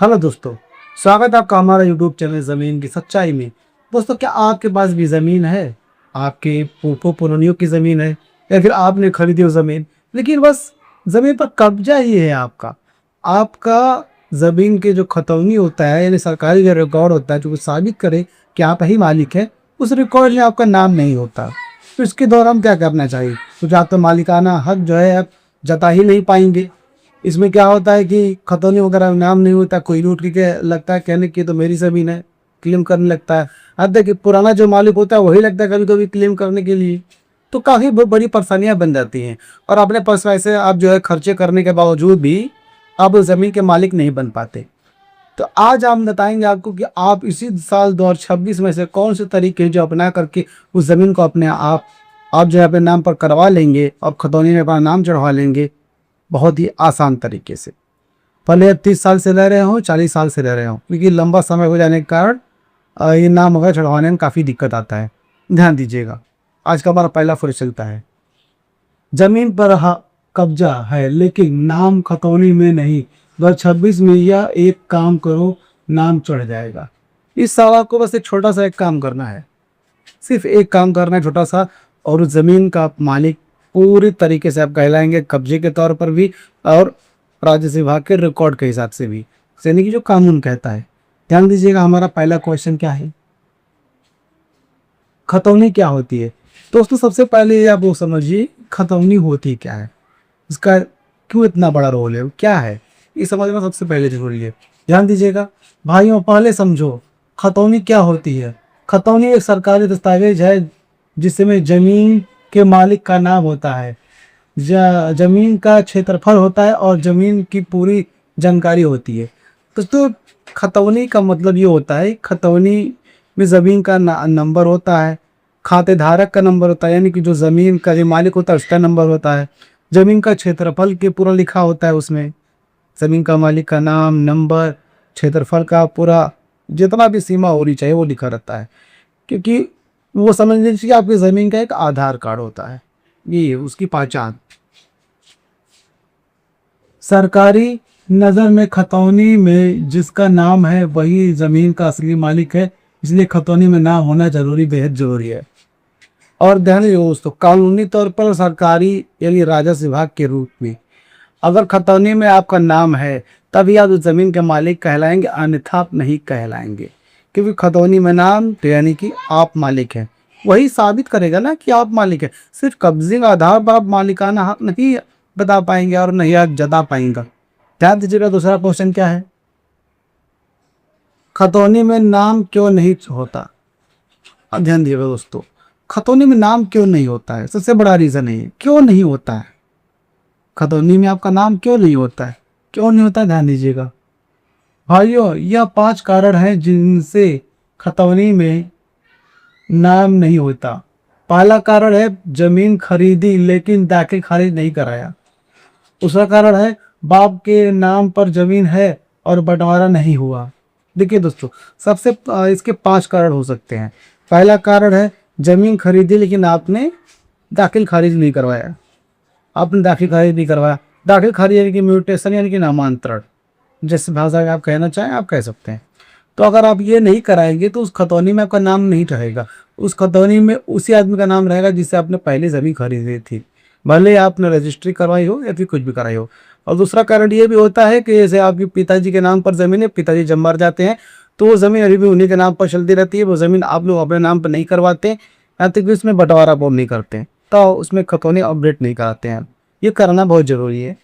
Hello दोस्तों, स्वागत है आपका हमारा यूट्यूब चैनल ज़मीन की सच्चाई में। दोस्तों, क्या आपके पास भी ज़मीन है? आपके फूफो पुरनियों की ज़मीन है या फिर आपने खरीदी हो ज़मीन, लेकिन बस ज़मीन पर कब्जा ही है आपका। आपका ज़मीन के जो खतौनी होता है, यानी सरकारी जो रिकॉर्ड होता है जो साबित करे कि आप ही मालिक हैं, उस रिकॉर्ड में आपका नाम नहीं होता। तो इसके दौरान क्या करना चाहिए? तो आप तो मालिकाना हक जो है आप जता ही नहीं पाएंगे। इसमें क्या होता है कि खतौनी वगैरह में नाम नहीं होता, कोई लूट के लगता है कहने की तो मेरी ज़मीन है, क्लेम करने लगता है। अब देखिए, पुराना जो मालिक होता है वही लगता है कभी कभी क्लेम करने के लिए। तो काफ़ी बड़ी परेशानियां बन जाती हैं और अपने पास पैसे आप जो है खर्चे करने के बावजूद भी आप उस ज़मीन के मालिक नहीं बन पाते। तो आज हम बताएंगे आपको कि आप इसी साल 2026 में से कौन से तरीके जो अपना करके उस ज़मीन को अपने आप जो है अपने नाम पर करवा लेंगे और खतौनी में अपना नाम चढ़वा लेंगे बहुत ही आसान तरीके से। भले आप 30 साल से रह रहे हो, 40 साल से रह रहे हो, क्योंकि लंबा समय हो जाने के कारण ये नाम वगैरह चढ़वाने में काफ़ी दिक्कत आता है। ध्यान दीजिएगा, आज का हमारा पहला फर्ज चलता है। जमीन पर कब्जा है लेकिन नाम खतौनी में नहीं। 2026 में यह एक काम करो, नाम चढ़ जाएगा। इस सवाल को बस एक छोटा सा एक काम करना है, सिर्फ एक काम करना है छोटा सा, और उस ज़मीन का आप मालिक पूरी तरीके से आप कहलाएंगे, कब्जे के तौर पर भी और राजस्व विभाग के रिकॉर्ड के हिसाब से भी, यानी कि जो कानून कहता है। ध्यान दीजिएगा, हमारा पहला क्वेश्चन क्या है? खतौनी क्या होती है? दोस्तों, सबसे पहले आप वो समझिए खतौनी होती क्या है, इसका क्यों इतना बड़ा रोल है, क्या है, ये समझना सबसे पहले जरूरी है। ध्यान दीजिएगा भाइयों, पहले समझो खतौनी क्या होती है। खतौनी एक सरकारी दस्तावेज है जिसमें जमीन के मालिक का नाम होता है, जमीन का क्षेत्रफल होता है और जमीन की पूरी जानकारी होती है। दोस्तों, खतौनी का मतलब ये होता है, खतौनी में ज़मीन का नंबर होता है, खातेधारक का नंबर होता है, यानी कि जो ज़मीन का जो मालिक होता है उसका नंबर होता है, ज़मीन का क्षेत्रफल के पूरा लिखा होता है उसमें, ज़मीन का मालिक का नाम, नंबर, क्षेत्रफल का पूरा जितना भी सीमा होनी चाहिए वो लिखा रहता है। क्योंकि वो समझ लीजिए कि आपकी ज़मीन का एक आधार कार्ड होता है, ये है उसकी पहचान। सरकारी नज़र में खतौनी में जिसका नाम है वही ज़मीन का असली मालिक है, इसलिए खतौनी में नाम होना जरूरी, बेहद जरूरी है। और ध्यान रखिए दोस्तों, कानूनी तौर पर सरकारी यानी राजस्व विभाग के रूप में अगर खतौनी में आपका नाम है तभी आप उस ज़मीन के मालिक कहलाएंगे, अन्यथा आप नहीं कहलाएंगे। क्योंकि खतौनी में नाम तो यानी कि आप मालिक हैं, वही साबित करेगा ना कि आप मालिक हैं। सिर्फ कब्जे का आधार पर आप मालिकाना हक नहीं बता पाएंगे और नहीं आप जता पाएंगे। ध्यान दीजिएगा, दूसरा क्वेश्चन क्या है? खतौनी में नाम क्यों नहीं होता? अब ध्यान दीजिएगा दोस्तों, खतौनी में नाम क्यों नहीं होता है, सबसे बड़ा रीज़न है क्यों नहीं होता है। खतौनी में आपका नाम क्यों नहीं होता है, क्यों नहीं होता है? ध्यान दीजिएगा भाइयों, यह 5 कारण हैं जिनसे खतौनी में नाम नहीं होता। पहला कारण है जमीन खरीदी लेकिन दाखिल खारिज नहीं कराया। दूसरा कारण है बाप के नाम पर जमीन है और बंटवारा नहीं हुआ। देखिए दोस्तों, सबसे इसके 5 कारण हो सकते हैं। पहला कारण है जमीन खरीदी लेकिन आपने दाखिल खारिज नहीं करवाया। आपने दाखिल खारिज नहीं करवाया, दाखिल खारिज यानी कि म्यूटेशन यानी कि नामांतरण, जिस भाषा में आप कहना चाहें आप कह सकते हैं। तो अगर आप ये नहीं कराएंगे तो उस खतौनी में आपका नाम नहीं रहेगा, उस खतौनी में उसी आदमी का नाम रहेगा जिससे आपने पहले ज़मीन खरीदी थी, भले आपने रजिस्ट्री करवाई हो या फिर कुछ भी कराई हो। और दूसरा कारण ये भी होता है कि जैसे आपके पिताजी के नाम पर ज़मीन है, पिताजी जब मर जाते हैं तो वो ज़मीन अभी भी उन्हीं के नाम पर चलती रहती है, वो ज़मीन आप लोग अपने नाम पर नहीं करवाते, यहाँ तक कि उसमें बंटवारा वो नहीं करते, तो उसमें खतौनी अपडेट नहीं कराते हैं। ये करना बहुत ज़रूरी है।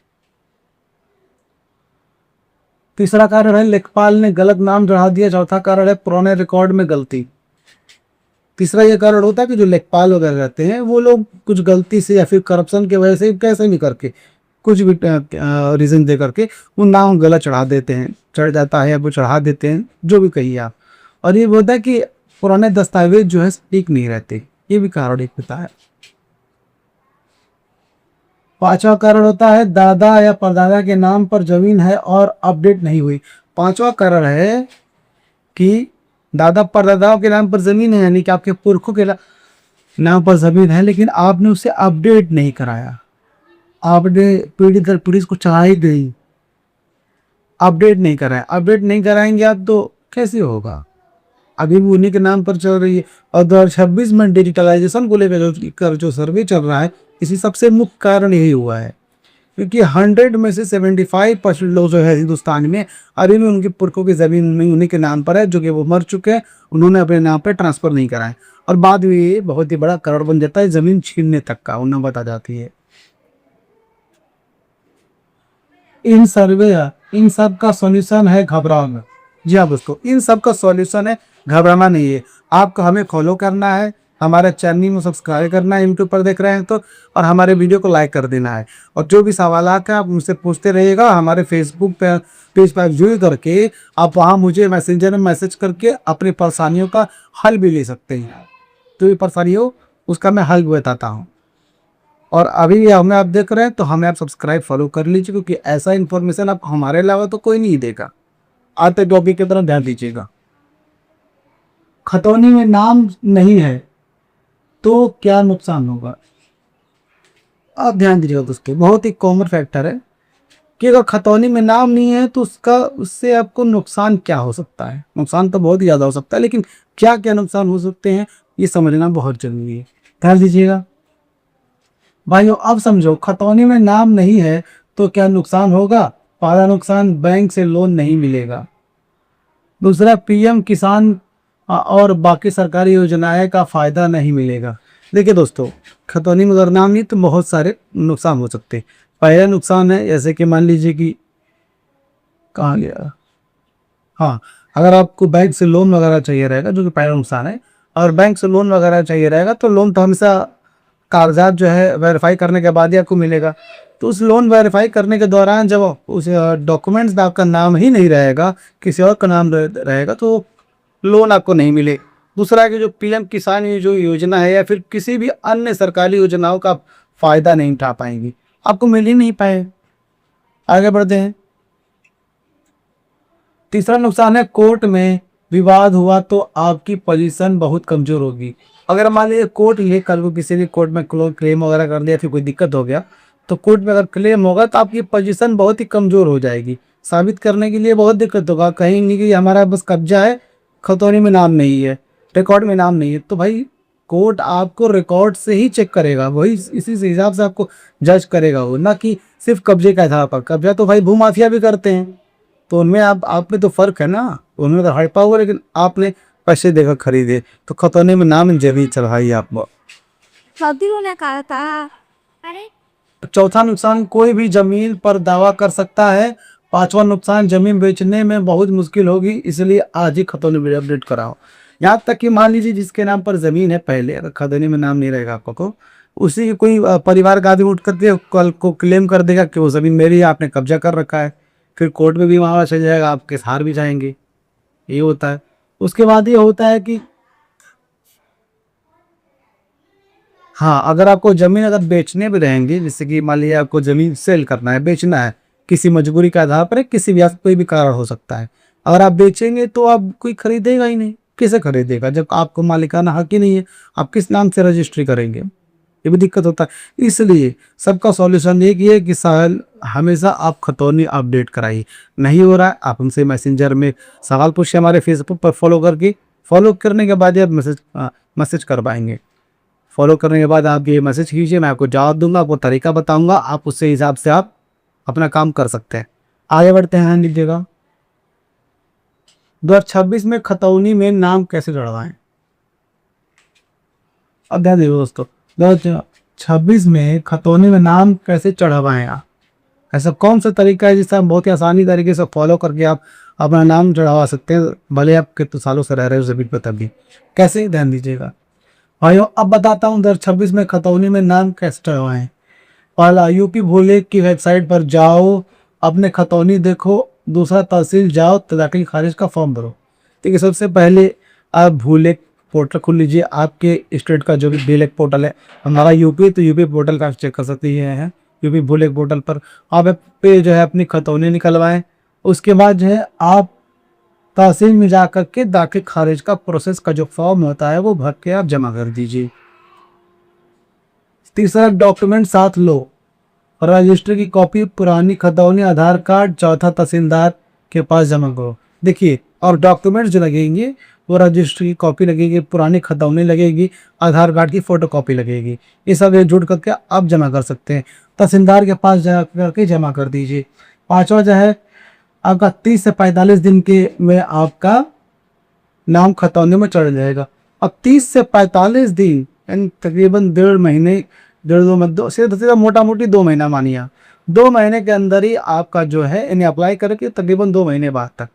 तीसरा कारण है लेखपाल ने गलत नाम चढ़ा दिया। चौथा कारण है पुराने रिकॉर्ड में गलती। तीसरा ये कारण होता है कि जो लेखपाल वगैरह रहते हैं वो लोग कुछ गलती से या फिर करप्शन की वजह से कैसे भी करके कुछ भी रीज़न दे करके वो नाम गलत चढ़ा देते हैं, चढ़ जाता है या वो चढ़ा देते हैं, जो भी कहिए आप। और ये होता है कि पुराने दस्तावेज जो है ठीक नहीं रहते, ये भी कारण एक होता है। पांचवा कारण होता है दादा या परदादा के नाम पर जमीन है और अपडेट नहीं हुई। पांचवा कारण है कि दादा परदादाओं के नाम पर जमीन है, यानी कि आपके पुरखों के नाम पर जमीन है लेकिन आपने उसे अपडेट नहीं कराया, आपने पीढ़ी दर पीढ़ी को चढ़ाई गई। अपडेट नहीं कराएं। अपडेट नहीं कराएंगे आप तो कैसे होगा? अभी भी उन्हीं के नाम पर चल रही है। और 2026 में डिजिटलाइजेशन को लेकर जो सर्वे चल रहा है, इसी सबसे मुख्य कारण यही हुआ है, क्योंकि 100 में से 75% लोग जो है हिंदुस्तान में अभी भी उनके पुरखों की जमीन में उन्हीं के नाम पर है, जो कि वो मर चुके हैं, उन्होंने अपने नाम पर ट्रांसफर नहीं कराए। और बाद में ये बहुत ही बड़ा कारण बन जाता है, जमीन छीनने तक का उन्हें बता जाती है। इन सर्वे इन सब का सॉल्यूशन है घबराना। जी हाँ दोस्तों, इन सब का सॉल्यूशन है घबराना नहीं है। आपको हमें फॉलो करना है, हमारे चैनल में सब्सक्राइब करना है यूट्यूब पर देख रहे हैं तो, और हमारे वीडियो को लाइक कर देना है। और जो भी सवालात है आप मुझसे पूछते रहिएगा। हमारे फेसबुक पे पेज पर ज्वाइन करके आप वहाँ मुझे मैसेंजर में मैसेज करके अपनी परेशानियों का हल भी ले सकते हैं। जो भी परेशानी हो उसका मैं हल बताता हूँ। और अभी ये हमें आप देख रहे हैं तो हमें आप सब्सक्राइब फॉलो कर लीजिए, क्योंकि ऐसा इन्फॉर्मेशन आपको हमारे अलावा तो कोई नहीं देगा। आते टॉपिक की तरफ ध्यान दीजिएगा। खतौनी में नाम नहीं है तो क्या नुकसान होगा? आप ध्यान दीजिएगा दोस्तों, बहुत ही कॉमन फैक्टर है कि अगर खतौनी में नाम नहीं है तो उससे आपको नुकसान क्या हो सकता है। नुकसान तो बहुत ही ज़्यादा हो सकता है, लेकिन क्या क्या नुकसान हो सकते हैं ये समझना बहुत जरूरी है। ध्यान दीजिएगा भाइयों। अब समझो, खतौनी में नाम नहीं है तो क्या नुकसान होगा? पहला नुकसान, बैंक से लोन नहीं मिलेगा। दूसरा, पीएम किसान और बाकी सरकारी योजनाएं का फायदा नहीं मिलेगा। देखिए दोस्तों, खतौनी में अगर नाम नहीं तो बहुत सारे नुकसान हो सकते हैं। पहला नुकसान है, जैसे कि मान लीजिए कि कहाँ गया, हाँ, अगर आपको बैंक से लोन वगैरह चाहिए रहेगा, जो कि पहला नुकसान है, और बैंक से लोन वगैरह चाहिए रहेगा तो लोन तो हमेशा कागजात जो है वेरीफाई करने के बाद ही आपको मिलेगा। तो उस लोन वेरीफाई करने के दौरान जब उस डॉक्यूमेंट्स में आपका नाम ही नहीं रहेगा, किसी और का नाम रहेगा, तो लोन आपको नहीं मिले। दूसरा है कि जो पीएम किसान ये जो योजना है या फिर किसी भी अन्य सरकारी योजनाओं का फायदा नहीं उठा पाएंगे, आपको मिल ही नहीं पाए। आगे बढ़ते हैं। तीसरा नुकसान है, कोर्ट में विवाद हुआ तो आपकी पोजीशन बहुत कमजोर होगी। अगर मान लीजिए कोर्ट ये कल को किसी भी कोर्ट में क्लेम वगैरह कर दिया, फिर कोई दिक्कत हो गया तो कोर्ट में अगर क्लेम होगा तो आपकी पोजीशन बहुत ही कमजोर हो जाएगी। साबित करने के लिए बहुत दिक्कत होगा, कहेंगे कि हमारा बस कब्जा है, खतौनी में नाम नहीं है, रिकॉर्ड में नाम नहीं है। तो भाई कोर्ट आपको रिकॉर्ड से ही चेक करेगा, वही इसी से हिसाब से आपको जज करेगा वो, ना कि सिर्फ कब्जे का आधार पर। कब्जा तो भाई भूमाफिया भी करते हैं, तो उनमें आप में तो फर्क है ना। उनमें तो हड़पा हुआ, लेकिन आपने पैसे देकर खरीदे, तो खतौनी में नाम जमीन चढ़ाई आप। शादी ने कहा था। अरे चौथा नुकसान, कोई भी जमीन पर दावा कर सकता है। पांचवा नुकसान, जमीन बेचने में बहुत मुश्किल होगी, इसलिए आज ही खतौनी में अपडेट कराओ। यहाँ तक कि मान लीजिए जिसके नाम पर जमीन है, पहले अगर खतौनी में नाम नहीं रहेगा आपको, को उसी कोई परिवार का आदमी उठ करके कल को क्लेम कर देगा कि वो जमीन मेरी है, आपने कब्जा कर रखा है। फिर कोर्ट में भी मामला चल जाएगा, आप केस हार भी जाएंगे। ये होता है। उसके बाद ये होता है कि हाँ, अगर आपको जमीन अगर बेचने भी रहेंगे, जैसे कि मान लीजिए आपको जमीन सेल करना है, बेचना है, किसी मजबूरी के आधार पर, किसी भी कोई भी कारण हो सकता है, अगर आप बेचेंगे तो आप कोई खरीदेगा ही नहीं। किसे खरीदेगा जब आपको मालिकाना हक ही नहीं है? आप किस नाम से रजिस्ट्री करेंगे? ये भी दिक्कत होता है। इसलिए सबका सॉल्यूशन एक ही है कि साल हमेशा आप खतौनी अपडेट कराइए। नहीं हो रहा है, आप हमसे मैसेंजर में सवाल पूछिए, हमारे फेसबुक पर फॉलो करने के बाद ही आप मैसेज कर पाएंगे। फॉलो करने के बाद आप ये मैसेज कीजिए, मैं आपको जवाब दूंगा, आपको तरीका बताऊंगा, आप उससे हिसाब से आप अपना काम कर सकते हैं। आगे बढ़ते हैं, ध्यान दीजिएगा। 2026 में खतौनी में नाम कैसे चढ़वाएं? अब ध्यान दीजिए दोस्तों, 2026 में खतौनी में नाम कैसे चढ़वाएं आप? ऐसा कौन सा तरीका है जिससे आप बहुत ही आसानी तरीके से फॉलो करके आप अपना नाम चढ़वा सकते हैं, भले आप कितने सालों से रह रहे हो जमीन पर तभी। कैसे? ध्यान दीजिएगा भाइयों, अब बताता हूँ 2026 में खतौनी में नाम कैसे चढ़वाएं। पहला, यूपी भूले की वेबसाइट पर जाओ, अपने खतौनी देखो। दूसरा, तहसील जाओ, तदाखिल खारिज का फॉर्म भरो। ठीक है, सबसे पहले आप भूलेख पोर्टल खोल लीजिए। आपके स्टेट का जो भी भूलेख पोर्टल है, हमारा यूपी तो यूपी पोर्टल का चेक कर सकते हैं। यूपी भूलेख पोर्टल पर आप पे जो है अपनी खतौनी निकलवाएं। उसके बाद जो है आप तहसील में जाकर के दाखिल खारिज का प्रोसेस का जो फॉर्म होता है वो भर के आप जमा कर दीजिए। तीसरा, डॉक्यूमेंट साथ लो, रजिस्टर की कॉपी, पुरानी खतौनी, आधार कार्ड। चौथा, तहसीलदार के पास जमा करो। देखिए, और डॉक्यूमेंट जो लगेंगे वो रजिस्ट्री की कॉपी लगेगी, पुरानी खतौनी लगेगी, आधार कार्ड की फोटो कॉपी लगेगी। ये सब एक जुट करके आप जमा कर सकते हैं। तहसीलदार के पास जा करके जमा कर दीजिए। पांचवा जो है, आपका 30 से 45 दिन के में आपका नाम खतौनी में चढ़ जाएगा। अब 30 से 45 दिन यानी तकरीबन 1.5 महीने, 1.5 सीधा मोटा मोटी 2 महीना मानिए आप। 2 महीने के अंदर ही आपका जो है इन्हें अप्लाई करके तकरीबन 2 महीने बाद तक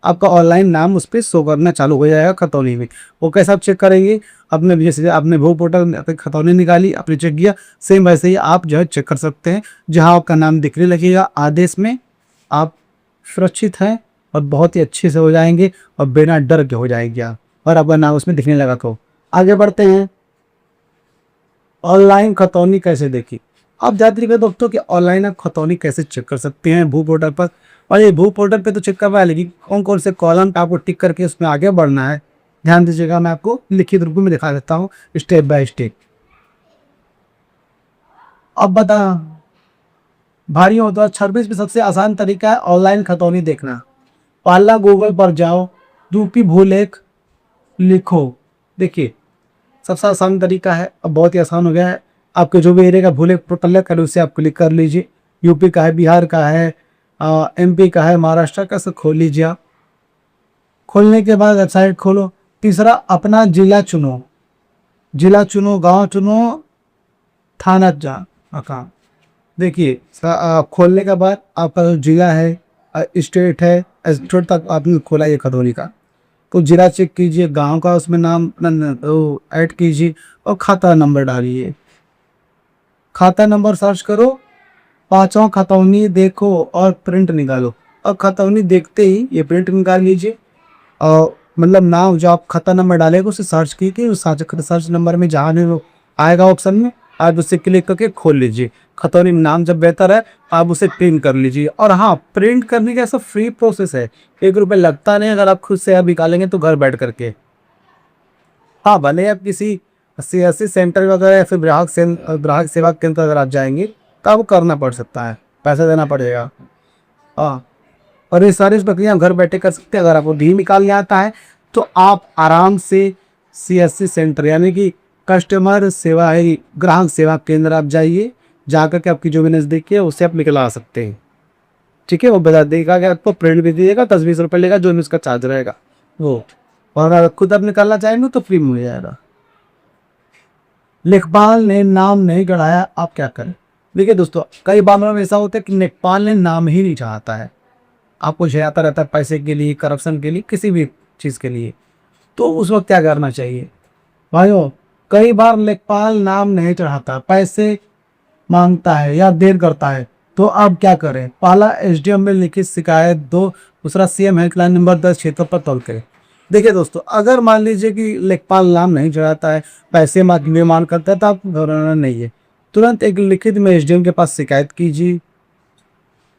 आपका ऑनलाइन नाम उस पर शो करना चालू हो जाएगा खतौनी में। वो कैसे आप चेक करेंगे? अपने जैसे आपने भू पोर्टल अपनी खतौनी निकाली, आपने चेक किया, सेम वैसे ही आप जो है चेक कर सकते हैं। जहां आपका नाम दिखने लगेगा आदेश में, आप सुरक्षित हैं और बहुत ही अच्छे से हो जाएंगे और बिना डर के हो जाएंगे आप, और आपका नाम उसमें दिखने लगा। तो आगे बढ़ते हैं। ऑनलाइन खतौनी कैसे देखी? आप जानते हैं दोस्तों कि ऑनलाइन आप खतौनी कैसे चेक कर सकते हैं भू पोर्टल पर। और ये भू पोर्टल पे तो चेक करवा, लेकिन कौन कौन से कॉलम पे आपको टिक करके उसमें आगे बढ़ना है, ध्यान दीजिएगा। मैं आपको लिखित रूप में दिखा देता हूँ स्टेप बाय स्टेप। अब बता, भारी हो तो 26 में सबसे आसान तरीका है ऑनलाइन खतौनी देखना। पहला, गूगल पर जाओ, यूपी भूलेख लिखो। देखिए, सबसे आसान तरीका है, अब बहुत ही आसान हो गया है। आपके जो भी एरिया का भूलेख पोर्टल है, कल उससे आप क्लिक कर लीजिए। यूपी का है, बिहार का है, एमपी का है, महाराष्ट्र का, सब खोल लीजिए आप। खोलने के बाद वेबसाइट खोलो। तीसरा, अपना जिला चुनो, जिला चुनो, गांव चुनो, थाना जा काम। देखिए, खोलने के बाद आपका जो जिला है, स्टेट है, स्टेट तक आपने खोला ये खतौनी का, तो जिला चेक कीजिए, गांव का उसमें नाम ऐड कीजिए और खाता नंबर डालिए। खाता नंबर सर्च करो, पांचवा खतौनी देखो और प्रिंट निकालो। और खतौनी देखते ही ये प्रिंट निकाल लीजिए, और मतलब नाम जो आप खाता नंबर डालेगा उसे सर्च कीजिए। उस सर्च नंबर में जहाँ भी वो आएगा ऑप्शन में, आप उसे क्लिक करके खोल लीजिए। खतौनी में नाम जब बेहतर है, आप उसे प्रिंट कर लीजिए। और हाँ, प्रिंट करने का ऐसा फ्री प्रोसेस है, 1 रुपये लगता नहीं। अगर आप खुद से आप निकालेंगे तो घर बैठ करके, हाँ, भले आप किसी CSC सेंटर वगैरह या फिर ग्राहक सेवा केंद्र अगर आप जाएंगे तो आपको करना पड़ सकता है, पैसा देना पड़ेगा। हाँ, और ये सारी प्रक्रिया घर बैठे कर सकते हैं। अगर आपको नहीं निकालने आता है तो आप आराम से CSC सेंटर यानी कि कस्टमर सेवा है, ग्राहक सेवा केंद्र आप जाइए, जाकर के आपकी जो भी नज़दीकी है उससे आप निकला सकते हैं। ठीक है, वो बता देगा कि आपको प्रिंट भी दीजिएगा, 10-20 रुपये लेगा, जो भी उसका चार्ज रहेगा वो। और अगर खुद आप निकालना चाहेंगे तो फ्री में हो जाएगा। लेखपाल ने नाम नहीं गढ़ाया, आप क्या करें? देखिए दोस्तों, कई मामलों में ऐसा होता है कि लेखपाल ने नाम ही नहीं चाहता है, आपको चाहता रहता है पैसे के लिए, करप्शन के लिए, किसी भी चीज़ के लिए। तो उस वक्त क्या करना चाहिए भाइयों? कई बार लेखपाल नाम नहीं चढ़ाता, पैसे मांगता है या देर करता है, तो आप क्या करें? पहला, SDM में लिखित शिकायत दो। दूसरा, CM हेल्पलाइन नंबर 10 क्षेत्र पर कॉल करें। देखिए दोस्तों, अगर मान लीजिए कि लेखपाल नाम नहीं चढ़ाता है, पैसे मांग करता है, तो आपको घबराना नहीं है। तुरंत एक लिखित में SDM के पास शिकायत कीजिए,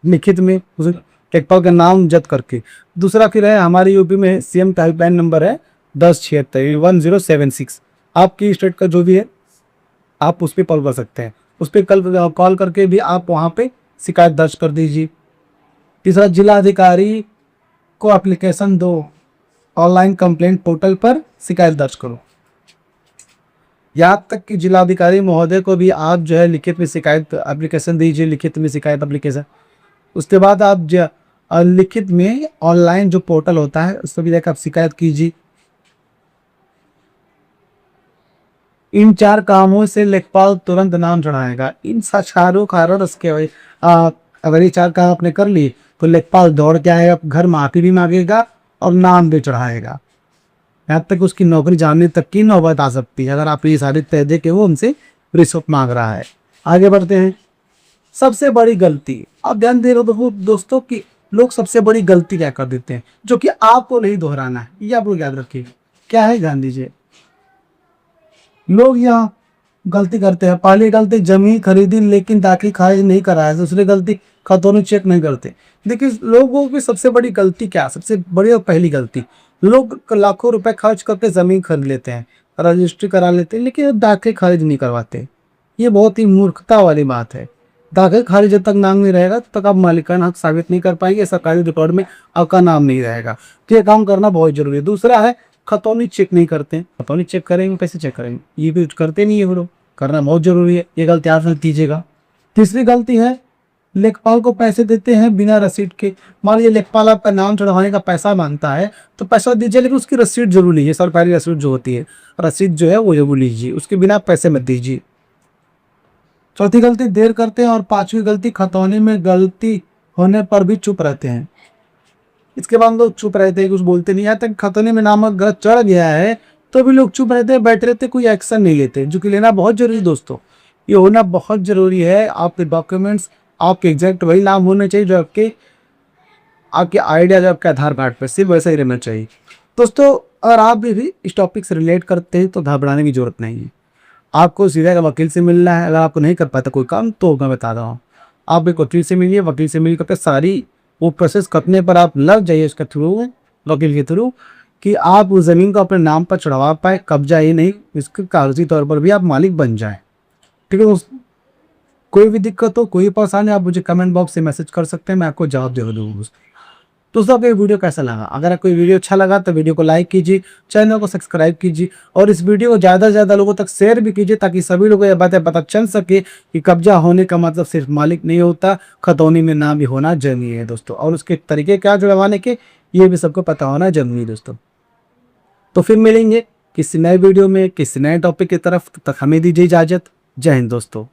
लिखित में उसे लेखपाल का नाम जब्त करके। दूसरा फिर है, हमारे यूपी में CM हेल्पलाइन नंबर है 1076-1076। आपकी स्टेट का जो भी है आप उस पर कॉल कर सकते हैं, उस पर कल कॉल करके भी आप वहाँ पे शिकायत दर्ज कर दीजिए। तीसरा, जिला अधिकारी को एप्लीकेशन दो, ऑनलाइन कंप्लेंट पोर्टल पर शिकायत दर्ज करो। यहाँ तक कि जिलाधिकारी महोदय को भी आप जो है लिखित में शिकायत एप्लीकेशन दीजिए, लिखित में शिकायत एप्लीकेशन। उसके बाद आप लिखित में ऑनलाइन जो पोर्टल होता है उस पर भी जाकर आप शिकायत कीजिए। इन 4 कामों से लेखपाल तुरंत नाम चढ़ाएगा। इन चारों कारण उसके अगर ये 4 काम आपने कर लिए तो लेखपाल दौड़ के आएगा, घर माफी भी मांगेगा और नाम भी चढ़ाएगा। यहाँ तक उसकी नौकरी जाने तक की नौबत आ सकती है, अगर आप ये सारे तय दे के वो उनसे रिश्वत मांग रहा है। आगे बढ़ते हैं। सबसे बड़ी गलती, आप ध्यान दे रहे हो दोस्तों कि लोग सबसे बड़ी गलती क्या कर देते हैं, जो कि आपको नहीं दोहराना है, ये आप लोग याद रखिएगा। क्या है, ध्यान दीजिए। लोग यहाँ गलती करते हैं। पहली गलती, जमीन खरीदी लेकिन दाखिल खारिज नहीं कराया। दूसरी गलती, खतौनी चेक नहीं करते। देखिए, लोगों की सबसे बड़ी गलती क्या, सबसे बड़ी और पहली गलती, लोग लाखों रुपए खर्च करके जमीन खरीद लेते हैं, रजिस्ट्री करा लेते हैं, लेकिन दाखिल खारिज नहीं करवाते। ये बहुत ही मूर्खता वाली बात है। ताकि खाली जब तक नाम नहीं रहेगा तब तक आप मालिकाना हक साबित नहीं कर पाएंगे, सरकारी रिकॉर्ड में आपका नाम नहीं रहेगा। तो ये काम करना बहुत जरूरी है। दूसरा है खतौनी चेक नहीं करते हैं। खतौनी चेक करेंगे, पैसे चेक करेंगे, ये भी करते नहीं है वो लोग, करना बहुत जरूरी है। ये गलती आप मत कीजिएगा। तीसरी गलती है लेखपाल को पैसे देते हैं बिना रसीद के। मान लीजिए लेखपाल आपका नाम चढ़वाने का पैसा मांगता है तो पैसा दीजिए, लेकिन उसकी रसीद जरूर लीजिए। सरकारी रसीद जो होती है, रसीद जो है वो जरूर लीजिए, उसके बिना पैसे मत दीजिए। चौथी गलती देर करते हैं। और पांचवी गलती खतौनी में गलती होने पर भी चुप रहते हैं। इसके बाद लोग चुप रहते हैं, कुछ बोलते नहीं। यहाँ तक खतौनी में नाम गलत चढ़ गया है तो भी लोग चुप रहते हैं, बैठे रहते, कोई एक्शन नहीं लेते, जो कि लेना बहुत जरूरी है दोस्तों। ये होना बहुत जरूरी है। आपके डॉक्यूमेंट्स आपके एग्जैक्ट वही नाम होने चाहिए जो आपके आइडिया, जो आपके आधार कार्ड पर, सिर्फ वैसा ही रहना चाहिए दोस्तों। अगर आप भी इस टॉपिक से रिलेट करते हैं तो घबराने की जरूरत नहीं है। आपको सीधा वकील से मिलना है। अगर आपको नहीं कर पाता कोई काम तो मैं बता रहा हूँ, आप एक वकील से मिलिए। वकील से मिल करके सारी वो प्रोसेस करने पर आप लग जाइए उसके थ्रू, वकील के थ्रू, कि आप उस ज़मीन को अपने नाम पर चढ़वा पाए, कब्जा ही नहीं, इसके कागजी तौर पर भी आप मालिक बन जाए। ठीक है दोस्तों, कोई भी दिक्कत हो, कोई परेशानी, आप मुझे कमेंट बॉक्स से मैसेज कर सकते हैं, मैं आपको जवाब जरूर दूँगा। दोस्तों आपको ये वीडियो कैसा लगा? अगर आपको ये वीडियो अच्छा लगा तो वीडियो को लाइक कीजिए, चैनल को सब्सक्राइब कीजिए और इस वीडियो को ज़्यादा से ज़्यादा लोगों तक शेयर भी कीजिए, ताकि सभी लोगों को ये बातें पता चल सके कि कब्जा होने का मतलब सिर्फ मालिक नहीं होता, खतौनी में नाम भी होना जरूरी है दोस्तों। और उसके तरीके क्या जुड़वाने के, ये भी सबको पता होना जरूरी है दोस्तों। तो फिर मिलेंगे किसी नए वीडियो में, किसी नए टॉपिक की तरफ। तब तक हमें दीजिए इजाज़त। जय हिंद दोस्तों।